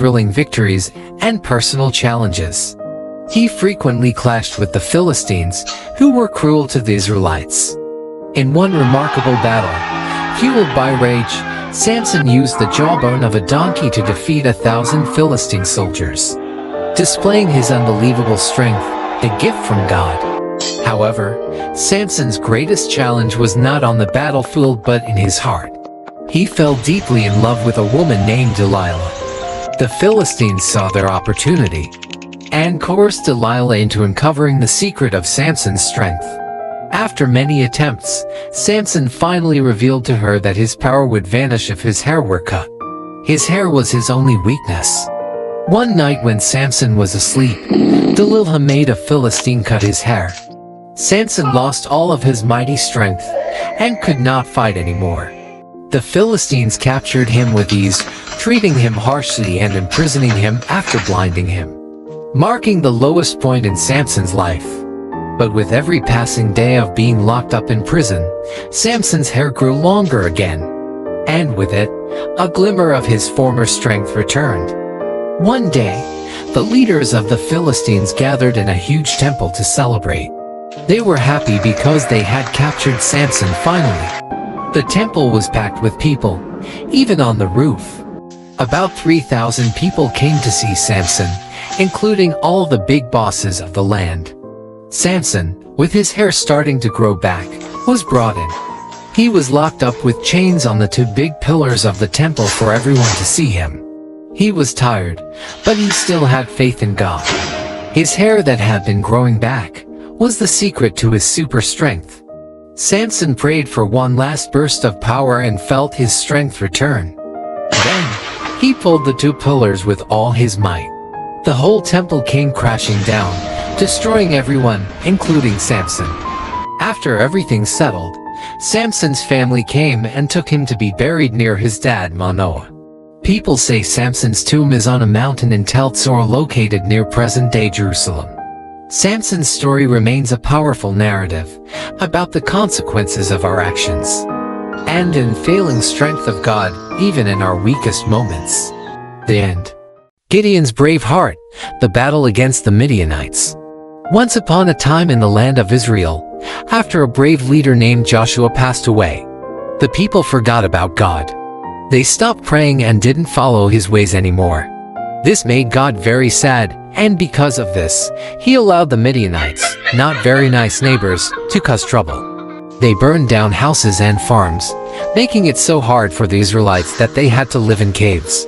thrilling victories, and personal challenges. He frequently clashed with the Philistines, who were cruel to the Israelites. In one remarkable battle, fueled by rage, Samson used the jawbone of a donkey to defeat 1,000 Philistine soldiers, displaying his unbelievable strength, a gift from God. However, Samson's greatest challenge was not on the battlefield but in his heart. He fell deeply in love with a woman named Delilah. The Philistines saw their opportunity and coerced Delilah into uncovering the secret of Samson's strength. After many attempts, Samson finally revealed to her that his power would vanish if his hair were cut. His hair was his only weakness. One night when Samson was asleep, Delilah made a Philistine cut his hair. Samson lost all of his mighty strength and could not fight anymore. The Philistines captured him with ease, treating him harshly and imprisoning him after blinding him, marking the lowest point in Samson's life. But with every passing day of being locked up in prison, Samson's hair grew longer again, and with it, a glimmer of his former strength returned. One day, the leaders of the Philistines gathered in a huge temple to celebrate. They were happy because they had captured Samson finally. The temple was packed with people, even on the roof. About 3,000 people came to see Samson, including all the big bosses of the land. Samson, with his hair starting to grow back, was brought in. He was locked up with chains on the two big pillars of the temple for everyone to see him. He was tired, but he still had faith in God. His hair that had been growing back was the secret to his super strength. Samson prayed for one last burst of power and felt his strength return. Then, he pulled the two pillars with all his might. The whole temple came crashing down, destroying everyone, including Samson. After everything settled, Samson's family came and took him to be buried near his dad Manoah. People say Samson's tomb is on a mountain in Tel Tzor located near present-day Jerusalem. Samson's story remains a powerful narrative about the consequences of our actions and in failing strength of God, even in our weakest moments. The end. Gideon's brave heart, the battle against the Midianites. Once upon a time in the land of Israel, after a brave leader named Joshua passed away, the people forgot about God. They stopped praying and didn't follow his ways anymore. This made God very sad, and because of this, he allowed the Midianites, not very nice neighbors, to cause trouble. They burned down houses and farms, making it so hard for the Israelites that they had to live in caves.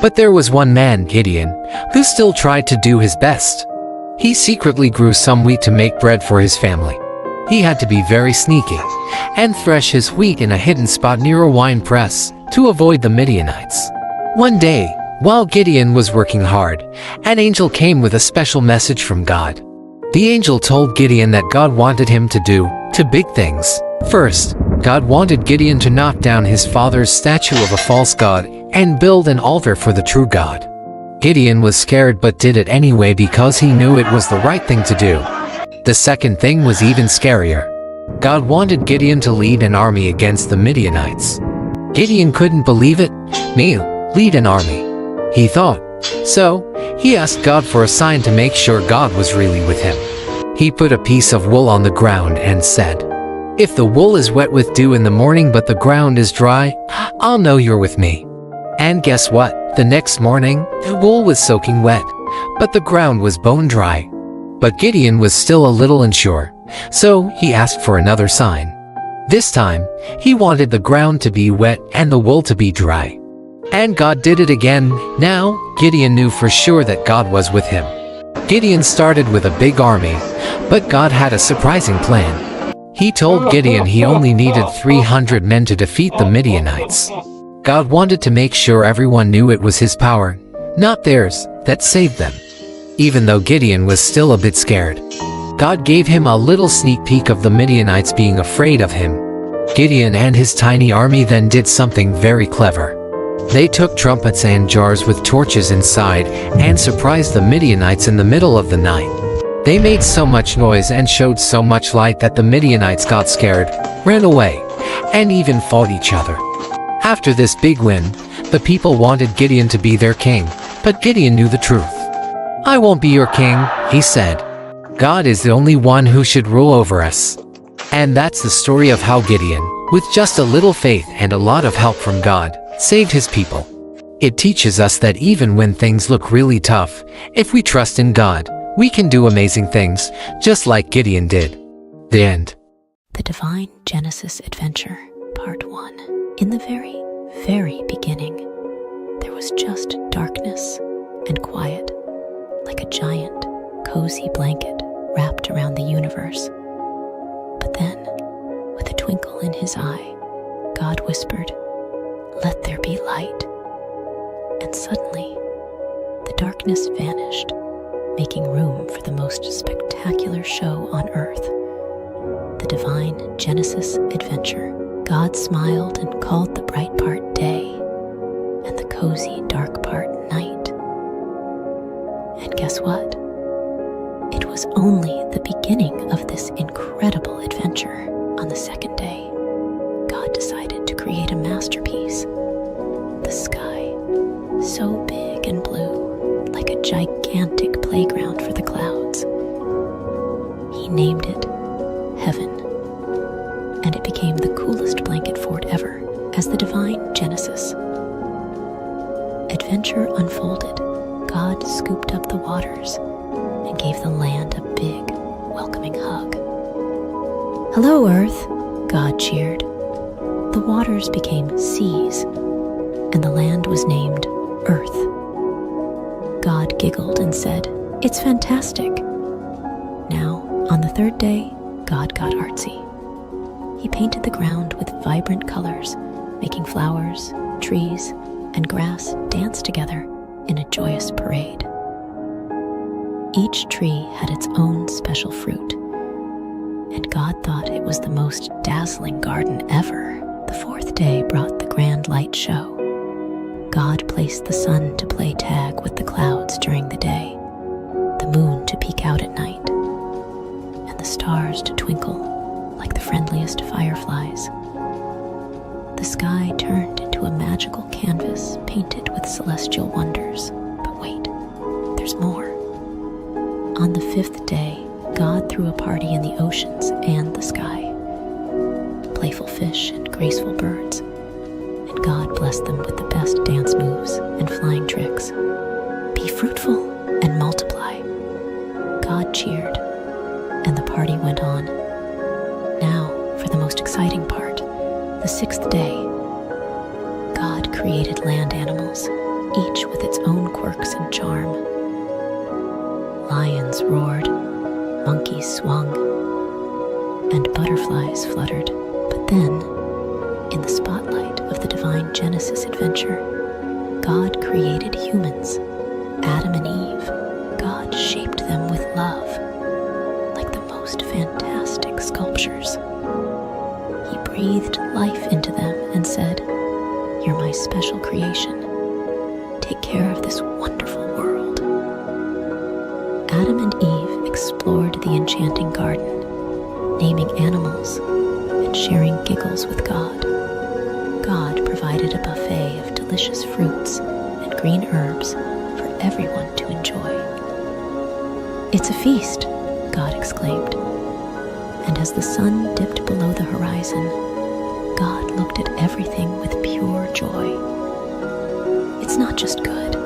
But there was one man, Gideon, who still tried to do his best. He secretly grew some wheat to make bread for his family. He had to be very sneaky and thresh his wheat in a hidden spot near a wine press to avoid the Midianites. One day, while Gideon was working hard, an angel came with a special message from God. The angel told Gideon that God wanted him to do two big things. First, God wanted Gideon to knock down his father's statue of a false god and build an altar for the true God. Gideon was scared but did it anyway because he knew it was the right thing to do. The second thing was even scarier. God wanted Gideon to lead an army against the Midianites. Gideon couldn't believe it. Me, lead an army, he thought. So, he asked God for a sign to make sure God was really with him. He put a piece of wool on the ground and said, "If the wool is wet with dew in the morning but the ground is dry, I'll know you're with me." And guess what? The next morning, the wool was soaking wet, but the ground was bone dry. But Gideon was still a little unsure, so he asked for another sign. This time, he wanted the ground to be wet and the wool to be dry. And God did it again. Now, Gideon knew for sure that God was with him. Gideon started with a big army, but God had a surprising plan. He told Gideon he only needed 300 men to defeat the Midianites. God wanted to make sure everyone knew it was his power, not theirs, that saved them. Even though Gideon was still a bit scared, God gave him a little sneak peek of the Midianites being afraid of him. Gideon and his tiny army then did something very clever. They took trumpets and jars with torches inside and surprised the Midianites in the middle of the night. They made so much noise and showed so much light that the Midianites got scared, ran away, and even fought each other. After this big win, the people wanted Gideon to be their king, But Gideon knew the truth. "I won't be your king," he said. "God is the only one who should rule over us." And that's the story of how Gideon, with just a little faith and a lot of help from God, saved his people. It teaches us that even when things look really tough, if we trust in God, we can do amazing things, just like Gideon did. The end. The Divine Genesis Adventure, Part 1. In the very, very beginning, there was just darkness and quiet, like a giant, cozy blanket wrapped around the universe. But then, with a twinkle in his eye, God whispered, "Let there be light." And suddenly, the darkness vanished, making room for the most spectacular show on earth. The Divine Genesis Adventure. God smiled and called the bright part day, and the cozy dark part night. And guess what? It was only the beginning of this incredible adventure. On the second day, God decided to create a masterpiece. The sky, so big and blue, like a gigantic playground for the clouds. He named it Heaven, and it became the coolest blanket fort ever as the Divine Genesis. Adventure unfolded. God scooped up the waters and gave the land a big, welcoming hug. "Hello, Earth," God cheered. The waters became seas, and the land was named Earth. God giggled and said, "It's fantastic." Now, on the third day, God got artsy. He painted the ground with vibrant colors, making flowers, trees, and grass dance together in a joyous parade. Each tree had its own special fruit, and God thought it was the most dazzling garden ever. The fourth day brought the grand light show. God placed the sun to play tag with the clouds during the day, the moon to peek out at night, and the stars to twinkle like the friendliest fireflies. The sky turned into a magical canvas painted with celestial wonders. But wait, there's more. On the fifth day, God threw a party in the oceans and the sky. Playful fish and graceful birds, and God blessed them with the best dance moves and flying tricks. "Be fruitful and multiply," God cheered, and the party went on. Now, for the most exciting part, the sixth day. God created land animals, each with its own quirks and charm. Lions roared, monkeys swung, and butterflies fluttered. But then, in the spotlight of the Divine Genesis Adventure, God created humans, Adam and Eve. God shaped them with love, like the most fantastic sculptures. He breathed life into them and said, "You're my special creation. Take care of this wonderful world." Adam and Eve explored the enchanting garden, naming animals and sharing giggles with God. God provided a buffet of delicious fruits and green herbs for everyone to enjoy. "It's a feast," God exclaimed. And as the sun dipped below the horizon, God looked at everything with pure joy. It's not just good,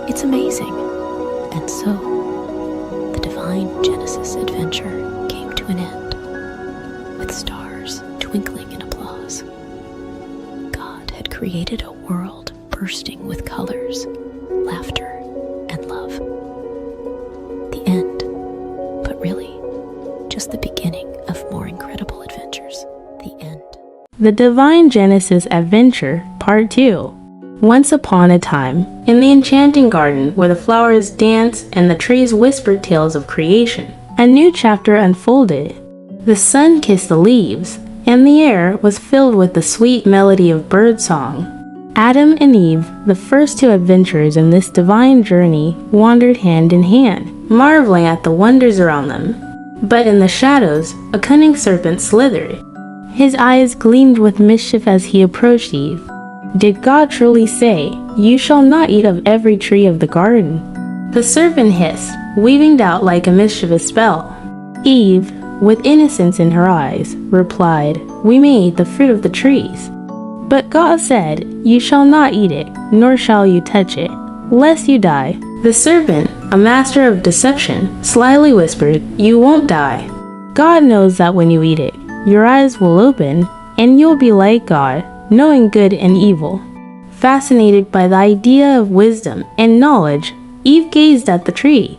it's amazing. And so, the Divine Genesis Adventure came to an end, with stars twinkling in applause. God had created a world bursting with colors, laughter, and love. The end, but really, just the beginning of more incredible adventures. The end. The Divine Genesis Adventure, Part 2. Once upon a time, in the enchanting garden where the flowers danced and the trees whispered tales of creation, a new chapter unfolded. The sun kissed the leaves, and the air was filled with the sweet melody of birdsong. Adam and Eve, the first two adventurers in this divine journey, wandered hand in hand, marveling at the wonders around them. But in the shadows, a cunning serpent slithered. His eyes gleamed with mischief as he approached Eve. Did God truly say, "You shall not eat of every tree of the garden"? The serpent hissed, weaving doubt like a mischievous spell. Eve, with innocence in her eyes, replied, "We may eat the fruit of the trees." But God said, "You shall not eat it, nor shall you touch it, lest you die." The serpent, a master of deception, slyly whispered, "You won't die." God knows that when you eat it, your eyes will open, and you'll be like God, knowing good and evil. Fascinated by the idea of wisdom and knowledge, Eve gazed at the tree.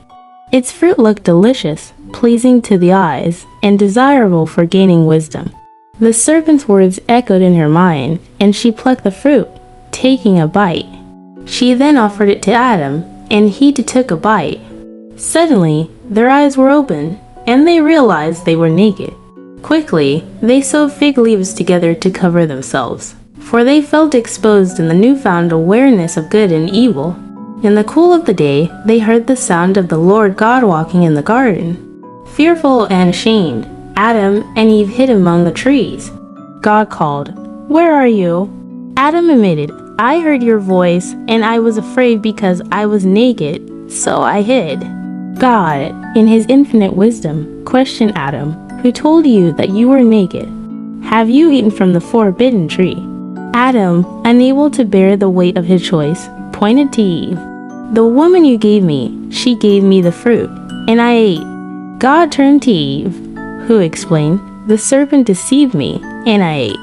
Its fruit looked delicious, pleasing to the eyes, and desirable for gaining wisdom. The serpent's words echoed in her mind, and she plucked the fruit, taking a bite. She then offered it to Adam, and he too took a bite. Suddenly, their eyes were open, and they realized they were naked. Quickly, they sewed fig leaves together to cover themselves, for they felt exposed in the newfound awareness of good and evil. In the cool of the day, they heard the sound of the Lord God walking in the garden. Fearful and ashamed, Adam and Eve hid among the trees. God called, "Where are you?" Adam admitted, "I heard your voice, and I was afraid because I was naked, so I hid." God, in his infinite wisdom, questioned Adam, "Who told you that you were naked? Have you eaten from the forbidden tree?" Adam, unable to bear the weight of his choice, pointed to Eve. "The woman you gave me, she gave me the fruit, and I ate." God turned to Eve, who explained, "The serpent deceived me, and I ate."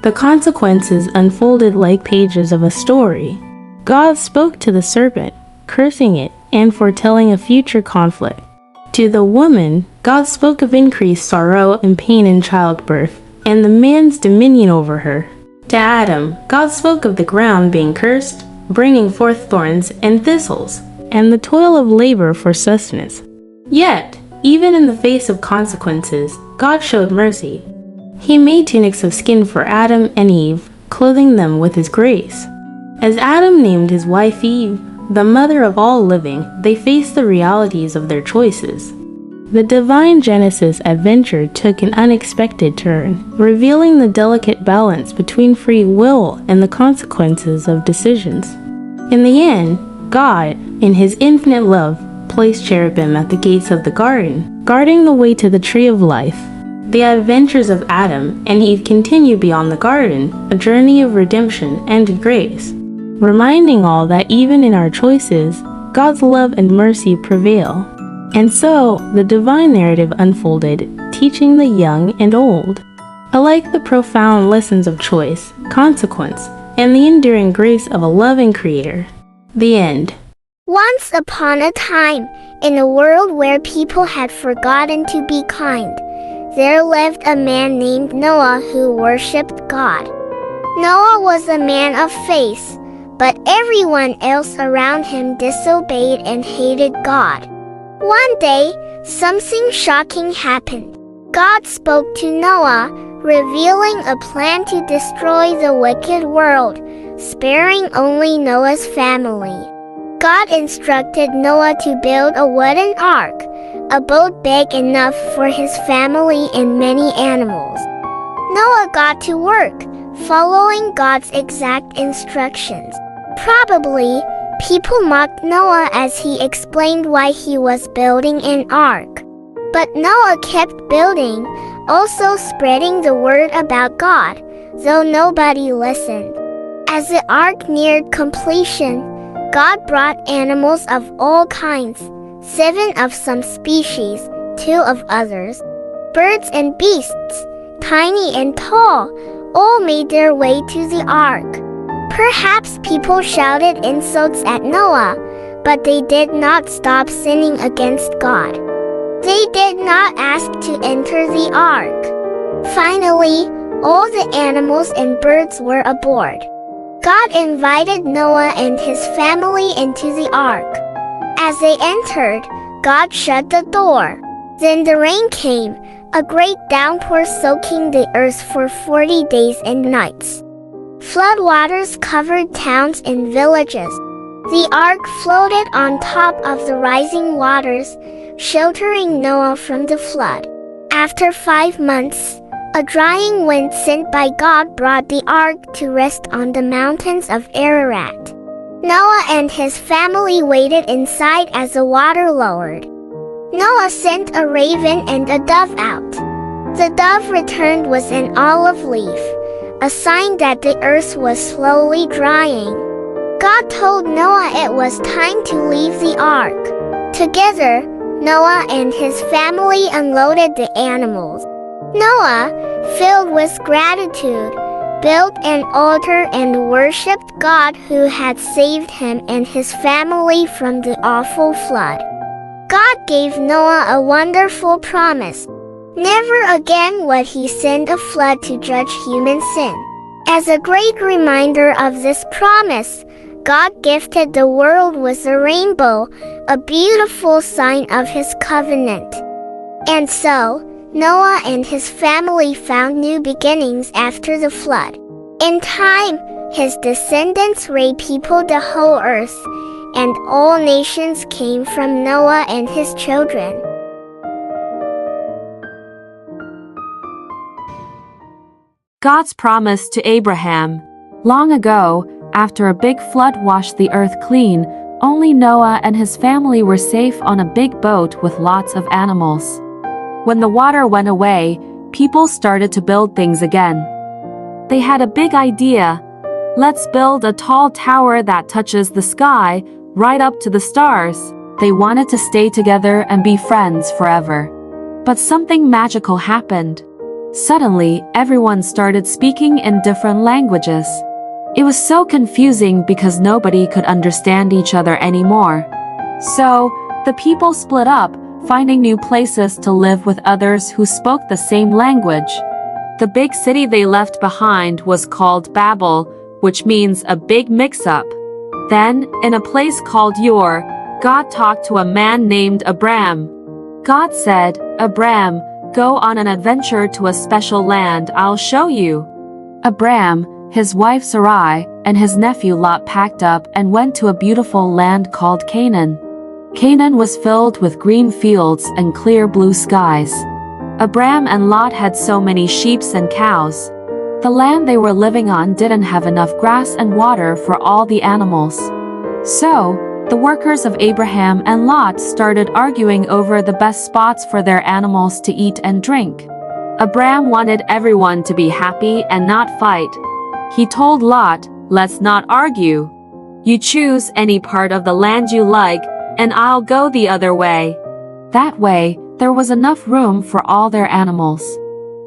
The consequences unfolded like pages of a story. God spoke to the serpent, cursing it and foretelling a future conflict. To the woman, God spoke of increased sorrow and pain in childbirth, and the man's dominion over her. To Adam, God spoke of the ground being cursed, bringing forth thorns and thistles, and the toil of labor for sustenance. Yet, even in the face of consequences, God showed mercy. He made tunics of skin for Adam and Eve, clothing them with his grace. As Adam named his wife Eve, the mother of all living, they faced the realities of their choices. The divine Genesis adventure took an unexpected turn, revealing the delicate balance between free will and the consequences of decisions. In the end, God, in his infinite love, placed cherubim at the gates of the garden, guarding the way to the tree of life. The adventures of Adam and Eve continue beyond the garden, a journey of redemption and grace, reminding all that even in our choices, God's love and mercy prevail. And so, the divine narrative unfolded, teaching the young and old alike the profound lessons of choice, consequence, and the enduring grace of a loving Creator. The end. Once upon a time, in a world where people had forgotten to be kind, there lived a man named Noah who worshipped God. Noah was a man of faith, but everyone else around him disobeyed and hated God. One day, something shocking happened. God spoke to Noah, revealing a plan to destroy the wicked world, sparing only Noah's family. God instructed Noah to build a wooden ark, a boat big enough for his family and many animals. Noah got to work, following God's exact instructions. Probably, people mocked Noah as he explained why he was building an ark. But Noah kept building, also spreading the word about God, though nobody listened. As the ark neared completion, God brought animals of all kinds, 7 of some species, 2 of others. Birds and beasts, tiny and tall, all made their way to the ark. Perhaps people shouted insults at Noah, but they did not stop sinning against God. They did not ask to enter the ark. Finally, all the animals and birds were aboard. God invited Noah and his family into the ark. As they entered, God shut the door. Then the rain came, a great downpour soaking the earth for 40 days and nights. Floodwaters covered towns and villages. The ark floated on top of the rising waters, sheltering Noah from the flood. After 5 months, A drying wind sent by God brought the ark to rest on the mountains of Ararat. Noah and his family waited inside as the water lowered. Noah sent a raven and a dove out. The dove returned with an olive leaf, a sign that the earth was slowly drying. God told Noah it was time to leave the ark. Together, Noah and his family unloaded the animals. Noah, filled with gratitude, built an altar and worshipped God who had saved him and his family from the awful flood. God gave Noah a wonderful promise. Never again would he send a flood to judge human sin. As a great reminder of this promise, God gifted the world with a rainbow, a beautiful sign of his covenant. And so, Noah and his family found new beginnings after the flood. In time, his descendants repeopled the whole earth, and all nations came from Noah and his children. God's promise to Abraham. Long ago, after a big flood washed the earth clean, only Noah and his family were safe on a big boat with lots of animals. When the water went away, people started to build things again. They had a big idea. Let's build a tall tower that touches the sky, right up to the stars. They wanted to stay together and be friends forever. But something magical happened. Suddenly, everyone started speaking in different languages. It was so confusing because nobody could understand each other anymore. So, the people split up, finding new places to live with others who spoke the same language. The big city they left behind was called Babel, which means a big mix-up. Then, in a place called Ur, God talked to a man named Abram. God said, "Abram, go on an adventure to a special land I'll show you." Abram, his wife Sarai, and his nephew Lot packed up and went to a beautiful land called Canaan. Canaan was filled with green fields and clear blue skies. Abram and Lot had so many sheep and cows. The land they were living on didn't have enough grass and water for all the animals. So, the workers of Abraham and Lot started arguing over the best spots for their animals to eat and drink. Abram wanted everyone to be happy and not fight. He told Lot, "Let's not argue. You choose any part of the land you like, and I'll go the other way." That way, there was enough room for all their animals.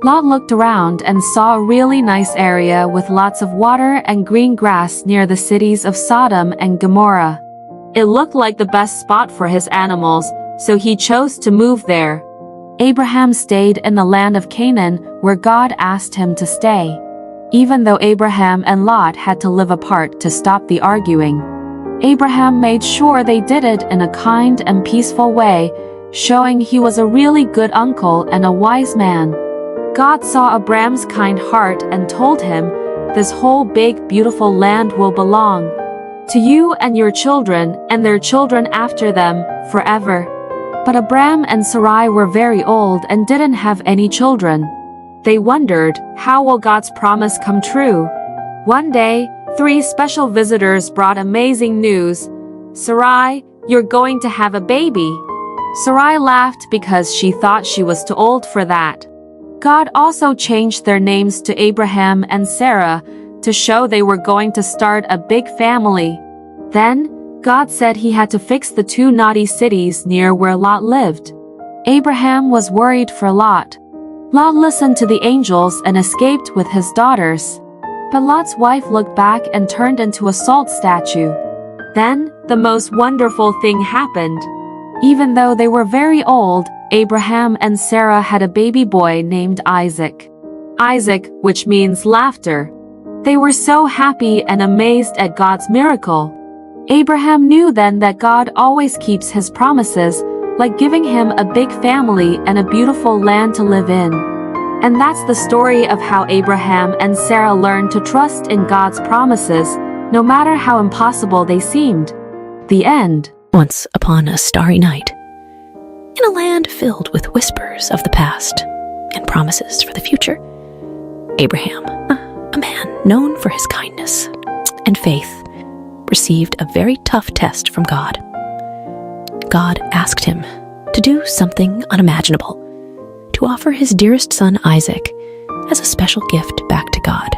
Lot looked around and saw a really nice area with lots of water and green grass near the cities of Sodom and Gomorrah. It looked like the best spot for his animals, so he chose to move there. Abraham stayed in the land of Canaan, where God asked him to stay. Even though Abraham and Lot had to live apart to stop the arguing, Abraham made sure they did it in a kind and peaceful way, showing he was a really good uncle and a wise man. God saw Abram's kind heart and told him, "This whole big, beautiful land will belong to you and your children and their children after them, forever." But Abram and Sarai were very old and didn't have any children. They wondered, how will God's promise come true? One day, 3 special visitors brought amazing news. "Sarai, you're going to have a baby." Sarai laughed because she thought she was too old for that. God also changed their names to Abraham and Sarah to show they were going to start a big family. Then, God said he had to fix the 2 naughty cities near where Lot lived. Abraham was worried for Lot. Lot listened to the angels and escaped with his daughters. But Lot's wife looked back and turned into a salt statue. Then, the most wonderful thing happened. Even though they were very old, Abraham and Sarah had a baby boy named Isaac. Isaac, which means laughter. They were so happy and amazed at God's miracle. Abraham knew then that God always keeps his promises, like giving him a big family and a beautiful land to live in. And that's the story of how Abraham and Sarah learned to trust in God's promises, no matter how impossible they seemed. The end. Once upon a starry night, in a land filled with whispers of the past and promises for the future, Abraham, a man known for his kindness and faith, received a very tough test from God. God asked him to do something unimaginable, to offer his dearest son Isaac as a special gift back to God.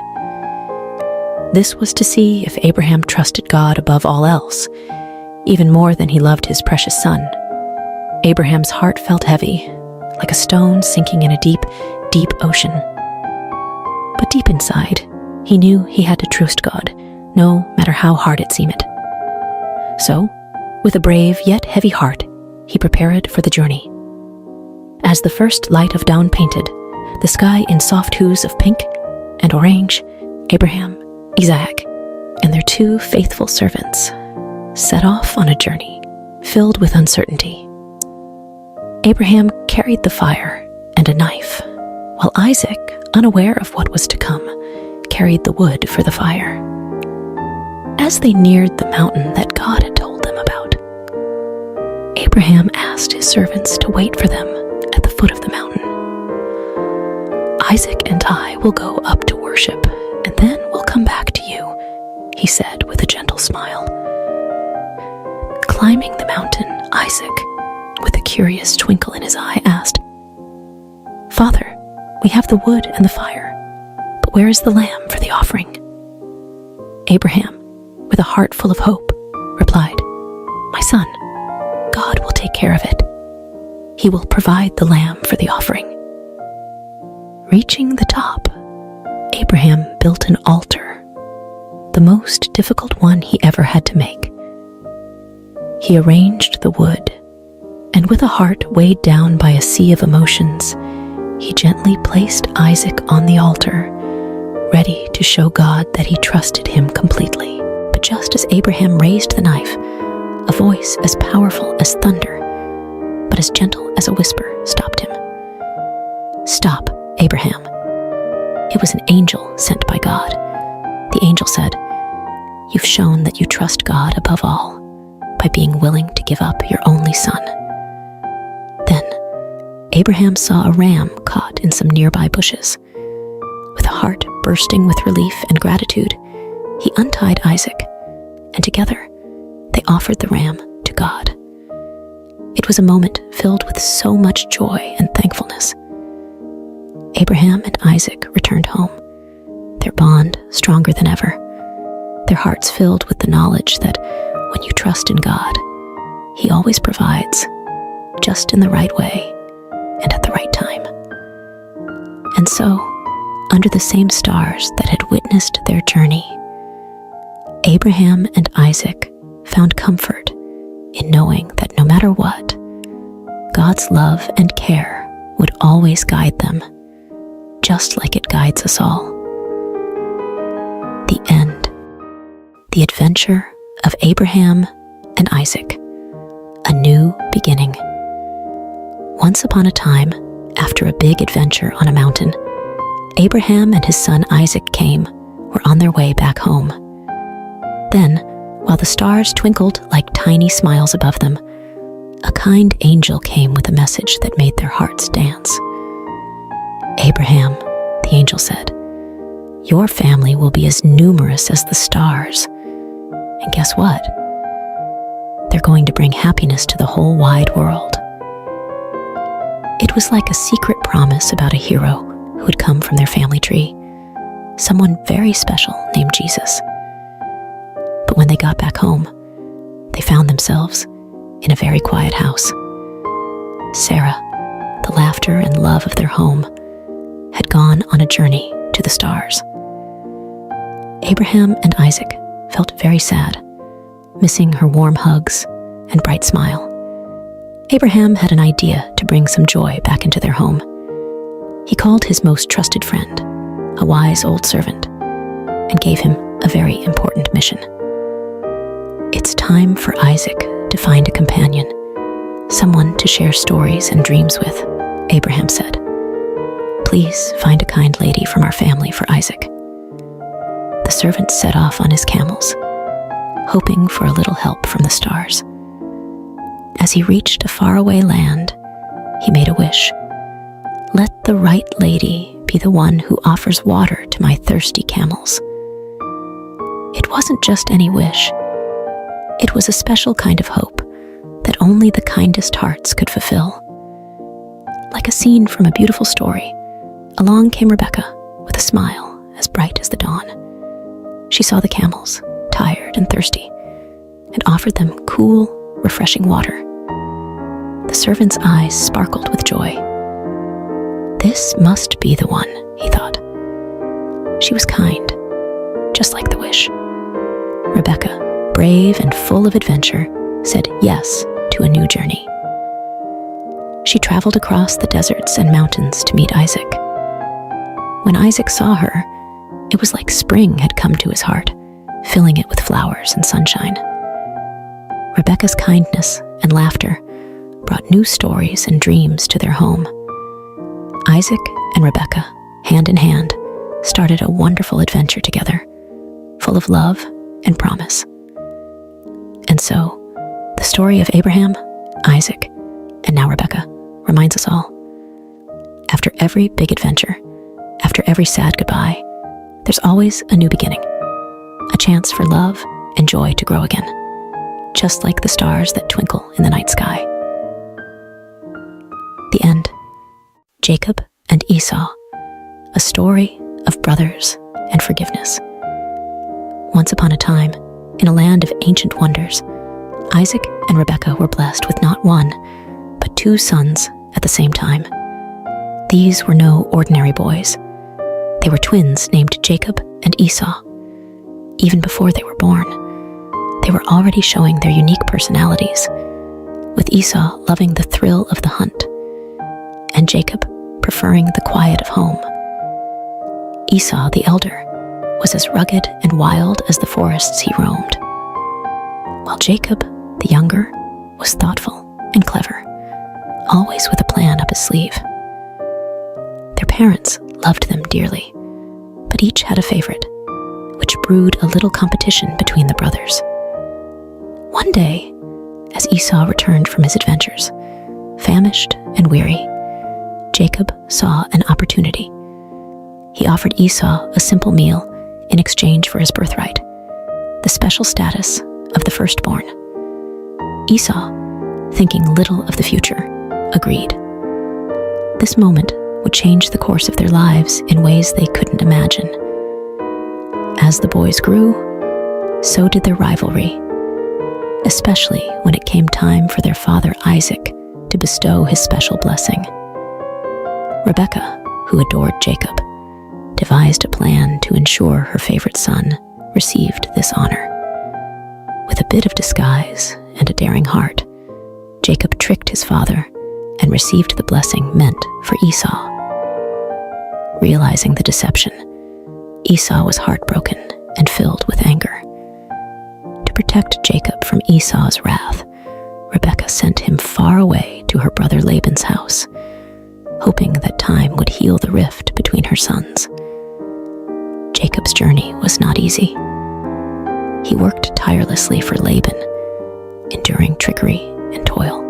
This was to see if Abraham trusted God above all else, even more than he loved his precious son. Abraham's heart felt heavy, like a stone sinking in a deep, deep ocean. But deep inside, he knew he had to trust God, no matter how hard it seemed. So, with a brave yet heavy heart, he prepared for the journey. As the first light of dawn painted the sky in soft hues of pink and orange, Abraham, Isaac, and their 2 faithful servants set off on a journey filled with uncertainty. Abraham carried the fire and a knife, while Isaac, unaware of what was to come, carried the wood for the fire. As they neared the mountain that God had told them about, Abraham asked his servants to wait for them at the foot of the mountain. "Isaac and I will go up to worship, and then we'll come back to you," he said with a gentle smile. Climbing the mountain, Isaac, with a curious twinkle in his eye, asked, "Father, we have the wood and the fire, but where is the lamb for the offering?" Abraham, with a heart full of hope, replied, "My son, God will take care of it. He will provide the lamb for the offering." Reaching the top, Abraham built an altar, the most difficult one he ever had to make. He arranged the wood, and with a heart weighed down by a sea of emotions, he gently placed Isaac on the altar, ready to show God that he trusted him completely. But just as Abraham raised the knife, a voice as powerful as thunder, but as gentle as a whisper, stopped him. "Stop, Abraham." It was an angel sent by God. The angel said, "You've shown that you trust God above all by being willing to give up your only son." Then Abraham saw a ram caught in some nearby bushes. With a heart bursting with relief and gratitude, he untied Isaac, and together they offered the ram to God. It was a moment filled with so much joy and thankfulness. Abraham and Isaac returned home, their bond stronger than ever, their hearts filled with the knowledge that when you trust in God, He always provides, just in the right way and at the right time. And so, under the same stars that had witnessed their journey, Abraham and Isaac found comfort in knowing that no matter what, God's love and care would always guide them, just like it guides us all. The end. The adventure of Abraham and Isaac. A new beginning. Once upon a time, after a big adventure on a mountain, Abraham and his son Isaac were on their way back home. Then, while the stars twinkled like tiny smiles above them, a kind angel came with a message that made their hearts dance. "Abraham," the angel said, "your family will be as numerous as the stars. And guess what? They're going to bring happiness to the whole wide world." It was like a secret promise about a hero who had come from their family tree, someone very special named Jesus. But when they got back home, they found themselves in a very quiet house. Sarah, the laughter and love of their home, had gone on a journey to the stars. Abraham and Isaac felt very sad, missing her warm hugs and bright smile. Abraham had an idea to bring some joy back into their home. He called his most trusted friend, a wise old servant, and gave him a very important mission. "It's time for Isaac to find a companion, someone to share stories and dreams with," Abraham said. "Please find a kind lady from our family for Isaac." The servant set off on his camels, hoping for a little help from the stars. As he reached a faraway land, he made a wish. "Let the right lady be the one who offers water to my thirsty camels. It wasn't just any wish. It was a special kind of hope that only the kindest hearts could fulfill. Like a scene from a beautiful story, along came Rebecca with a smile as bright as the dawn. She saw the camels, tired and thirsty, and offered them cool, refreshing water. The servant's eyes sparkled with joy. This must be the one, he thought. She was kind, just like the wish. Rebecca, brave and full of adventure, said yes to a new journey. She traveled across the deserts and mountains to meet Isaac. When Isaac saw her, it was like spring had come to his heart, filling it with flowers and sunshine. Rebecca's kindness and laughter brought new stories and dreams to their home. Isaac and Rebecca, hand in hand, started a wonderful adventure together, full of love and promise. And so, the story of Abraham, Isaac, and now Rebecca reminds us all. After every big adventure, after every sad goodbye, there's always a new beginning, a chance for love and joy to grow again, just like the stars that twinkle in the night sky. The end. Jacob and Esau, a story of brothers and forgiveness. Once upon a time, in a land of ancient wonders, Isaac and Rebekah were blessed with not one, but two sons at the same time. These were no ordinary boys. They were twins named Jacob and Esau. Even before they were born, they were already showing their unique personalities, with Esau loving the thrill of the hunt, and Jacob preferring the quiet of home. Esau, the elder, was as rugged and wild as the forests he roamed, while Jacob, the younger, was thoughtful and clever, always with a plan up his sleeve. Their parents loved them dearly, but each had a favorite, which brewed a little competition between the brothers. One day, as Esau returned from his adventures, famished and weary, Jacob saw an opportunity. He offered Esau a simple meal in exchange for his birthright, the special status of the firstborn. Esau, thinking little of the future, agreed. This moment would change the course of their lives in ways they couldn't imagine. As the boys grew, so did their rivalry, especially when it came time for their father Isaac to bestow his special blessing. Rebekah, who adored Jacob, devised a plan to ensure her favorite son received this honor. With a bit of disguise and a daring heart, Jacob tricked his father and received the blessing meant for Esau. Realizing the deception, Esau was heartbroken and filled with anger. To protect Jacob from Esau's wrath, Rebekah sent him far away to her brother Laban's house, hoping that time would heal the rift between her sons. Jacob's journey was not easy. He worked tirelessly for Laban, enduring trickery and toil,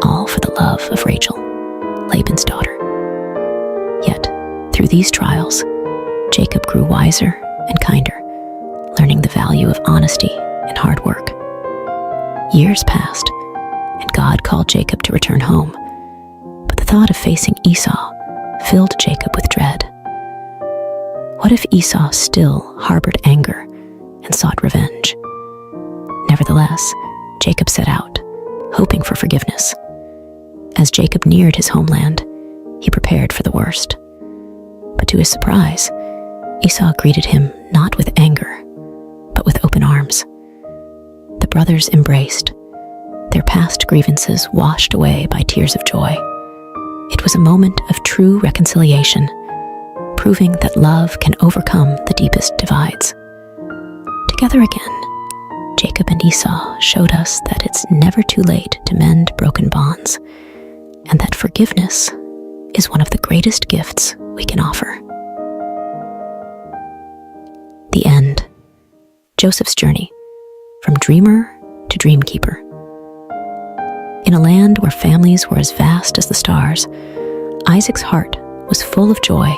all for the love of Rachel, Laban's daughter. Yet, through these trials, Jacob grew wiser and kinder, learning the value of honesty and hard work. Years passed, and God called Jacob to return home, but the thought of facing Esau filled Jacob with dread. What if Esau still harbored anger and sought revenge? Nevertheless, Jacob set out, hoping for forgiveness. As Jacob neared his homeland, he prepared for the worst. But to his surprise, Esau greeted him not with anger, but with open arms. The brothers embraced, their past grievances washed away by tears of joy. It was a moment of true reconciliation, proving that love can overcome the deepest divides. Together again, Jacob and Esau showed us that it's never too late to mend broken bonds, and that forgiveness is one of the greatest gifts we can offer. The end. Joseph's journey, from dreamer to dreamkeeper. In a land where families were as vast as the stars, Isaac's heart was full of joy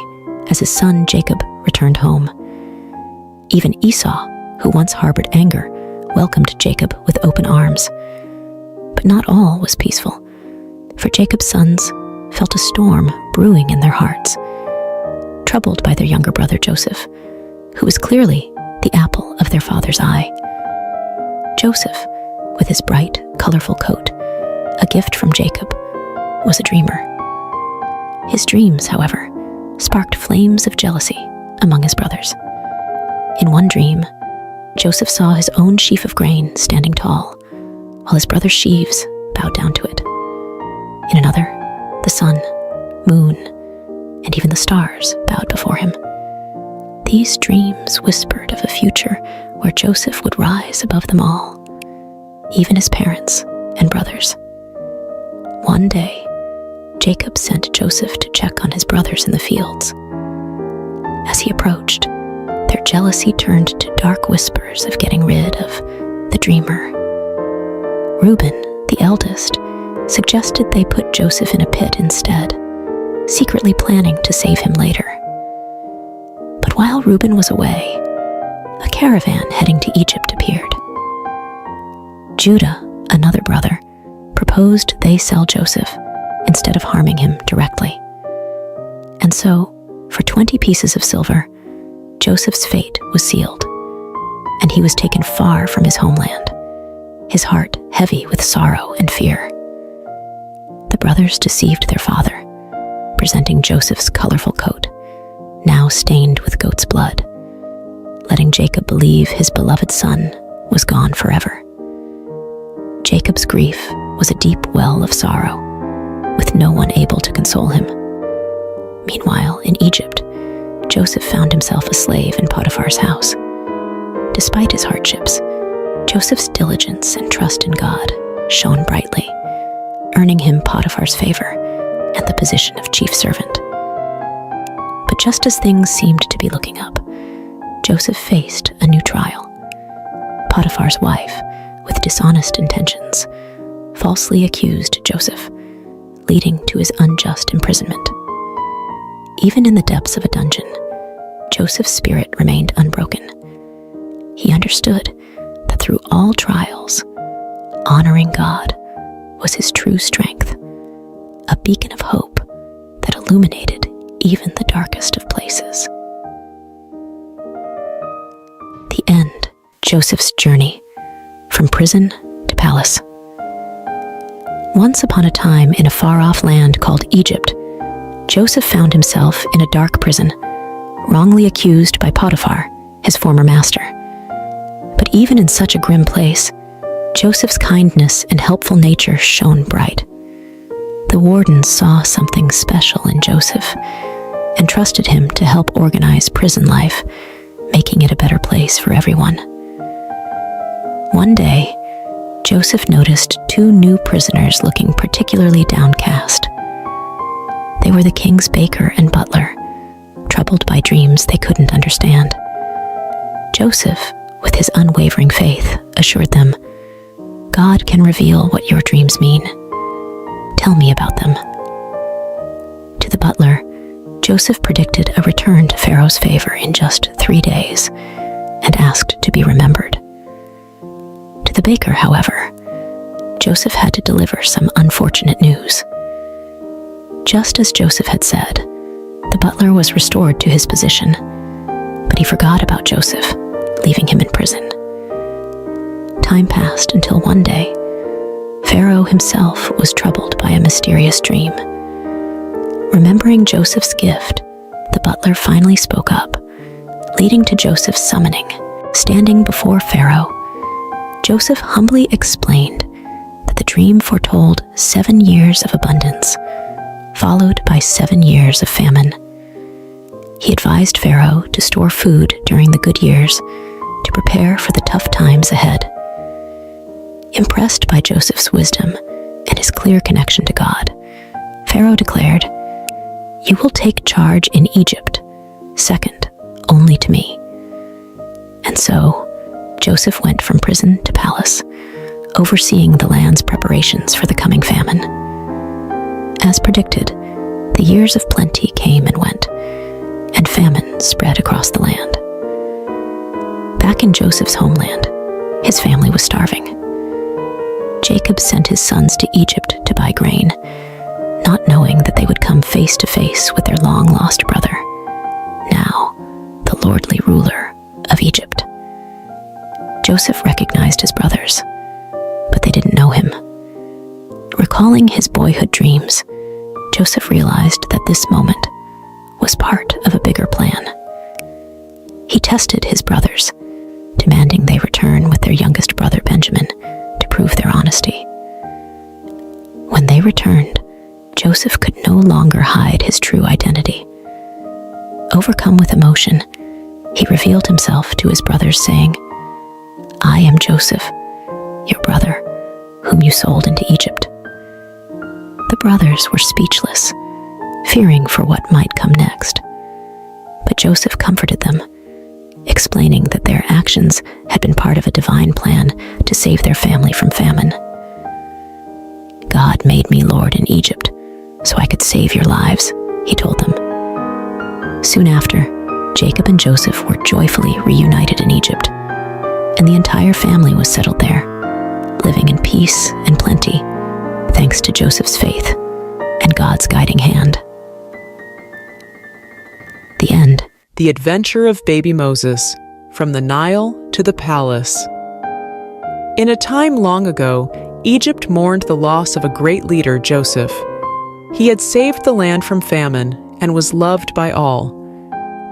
as his son Jacob returned home. Even Esau, who once harbored anger, welcomed Jacob with open arms. But not all was peaceful, for Jacob's sons felt a storm brewing in their hearts, troubled by their younger brother Joseph, who was clearly the apple of their father's eye. Joseph, with his bright, colorful coat, a gift from Jacob, was a dreamer. His dreams, however, sparked flames of jealousy among his brothers. In one dream, Joseph saw his own sheaf of grain standing tall, while his brother's sheaves bowed down to it. In another, the sun, moon, and even the stars bowed before him. These dreams whispered of a future where Joseph would rise above them all, even his parents and brothers. One day, Jacob sent Joseph to check on his brothers in the fields. As he approached, their jealousy turned to dark whispers of getting rid of the dreamer. Reuben, the eldest, suggested they put Joseph in a pit instead, secretly planning to save him later. But while Reuben was away, a caravan heading to Egypt appeared. Judah, another brother, proposed they sell Joseph instead of harming him directly. And so, for 20 pieces of silver, Joseph's fate was sealed, and he was taken far from his homeland, his heart heavy with sorrow and fear. The brothers deceived their father, presenting Joseph's colorful coat, now stained with goat's blood, letting Jacob believe his beloved son was gone forever. Jacob's grief was a deep well of sorrow, with no one able to console him. Meanwhile, in Egypt, Joseph found himself a slave in Potiphar's house. Despite his hardships, Joseph's diligence and trust in God shone brightly, earning him Potiphar's favor and the position of chief servant. But just as things seemed to be looking up, Joseph faced a new trial. Potiphar's wife, with dishonest intentions, falsely accused Joseph, leading to his unjust imprisonment. Even in the depths of a dungeon, Joseph's spirit remained unbroken. He understood that through all trials, honoring God was his true strength, a beacon of hope that illuminated even the darkest of places. The end. Joseph's journey from prison to palace. Once upon a time, in a far-off land called Egypt, Joseph found himself in a dark prison, wrongly accused by Potiphar, his former master. But even in such a grim place, Joseph's kindness and helpful nature shone bright. The wardens saw something special in Joseph and trusted him to help organize prison life, making it a better place for everyone. One day, Joseph noticed 2 new prisoners looking particularly downcast. They were the king's baker and butler, troubled by dreams they couldn't understand. Joseph, with his unwavering faith, assured them, "God can reveal what your dreams mean. Tell me about them." To the butler, Joseph predicted a return to Pharaoh's favor in just 3 days and asked to be remembered. To the baker, however, Joseph had to deliver some unfortunate news. Just as Joseph had said, the butler was restored to his position, but he forgot about Joseph, leaving him in prison. Time passed until one day, Pharaoh himself was troubled by a mysterious dream. Remembering Joseph's gift, the butler finally spoke up, leading to Joseph's summoning. Standing before Pharaoh, Joseph humbly explained that the dream foretold 7 years of abundance, followed by 7 years of famine. He advised Pharaoh to store food during the good years to prepare for the tough times ahead. Impressed by Joseph's wisdom and his clear connection to God, Pharaoh declared, "You will take charge in Egypt, second only to me." And so, Joseph went from prison to palace, overseeing the land's preparations for the coming famine. As predicted, the years of plenty came and went, and famine spread across the land. Back in Joseph's homeland, his family was starving. Jacob sent his sons to Egypt to buy grain, not knowing that they would come face to face with their long-lost brother, now the lordly ruler of Egypt. Joseph recognized his brothers, but they didn't know him. Recalling his boyhood dreams, Joseph realized that this moment was part of a bigger plan. He tested his brothers, demanding they return with their youngest brother Benjamin to prove their honesty. When they returned, Joseph could no longer hide his true identity. Overcome with emotion, he revealed himself to his brothers, saying, "I am Joseph, your brother, whom you sold into Egypt." The brothers were speechless, fearing for what might come next. But Joseph comforted them, explaining that their actions had been part of a divine plan to save their family from famine. "God made me Lord in Egypt so I could save your lives," he told them. Soon after, Jacob and Joseph were joyfully reunited in Egypt, and the entire family was settled there, living in peace and plenty, thanks to Joseph's faith and God's guiding hand. The end. The Adventure of Baby Moses, From the Nile to the Palace. In a time long ago, Egypt mourned the loss of a great leader, Joseph. He had saved the land from famine and was loved by all.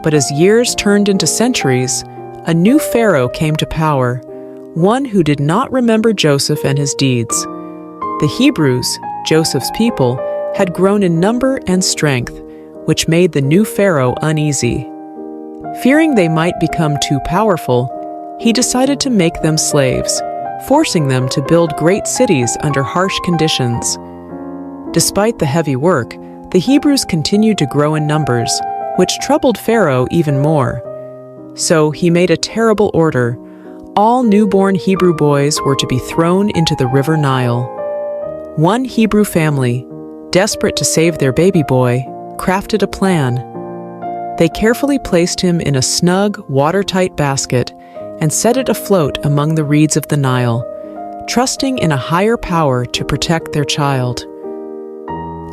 But as years turned into centuries, a new pharaoh came to power, one who did not remember Joseph and his deeds. The Hebrews, Joseph's people, had grown in number and strength, which made the new pharaoh uneasy. Fearing they might become too powerful, he decided to make them slaves, forcing them to build great cities under harsh conditions. Despite the heavy work, the Hebrews continued to grow in numbers, which troubled Pharaoh even more. So he made a terrible order. All newborn Hebrew boys were to be thrown into the river Nile. One Hebrew family, desperate to save their baby boy, crafted a plan. They carefully placed him in a snug, watertight basket and set it afloat among the reeds of the Nile, trusting in a higher power to protect their child.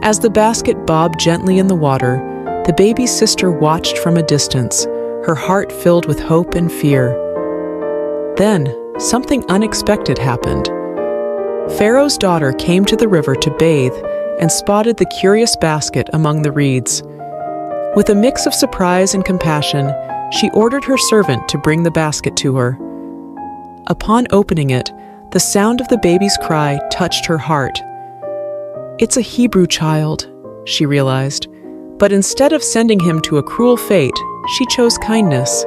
As the basket bobbed gently in the water, the baby's sister watched from a distance, her heart filled with hope and fear. Then, something unexpected happened. Pharaoh's daughter came to the river to bathe and spotted the curious basket among the reeds. With a mix of surprise and compassion, she ordered her servant to bring the basket to her. Upon opening it, the sound of the baby's cry touched her heart. "It's a Hebrew child," she realized, but instead of sending him to a cruel fate, she chose kindness.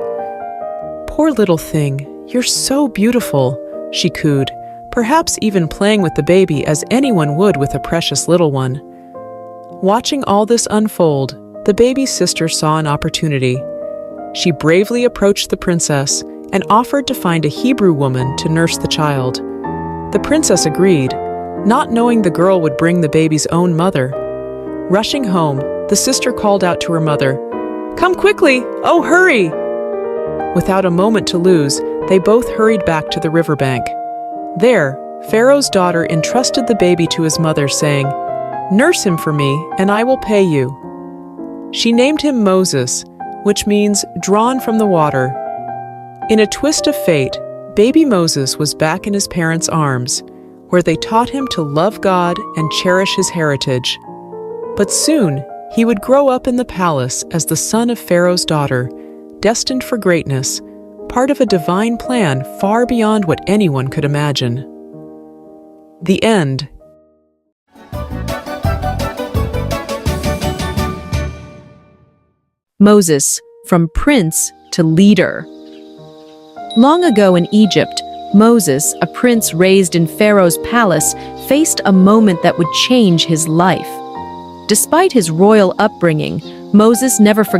"Poor little thing, you're so beautiful," she cooed, perhaps even playing with the baby as anyone would with a precious little one. Watching all this unfold, the baby's sister saw an opportunity. She bravely approached the princess and offered to find a Hebrew woman to nurse the child. The princess agreed, not knowing the girl would bring the baby's own mother. Rushing home, the sister called out to her mother, "Come quickly! Oh, hurry!" Without a moment to lose, they both hurried back to the riverbank. There, Pharaoh's daughter entrusted the baby to his mother, saying, "Nurse him for me, and I will pay you." She named him Moses, which means drawn from the water. In a twist of fate, baby Moses was back in his parents' arms, where they taught him to love God and cherish his heritage. But soon, he would grow up in the palace as the son of Pharaoh's daughter, destined for greatness, part of a divine plan far beyond what anyone could imagine. The end. Moses, from prince to leader. Long ago in Egypt, Moses, a prince raised in Pharaoh's palace, faced a moment that would change his life. Despite his royal upbringing, Moses never forgot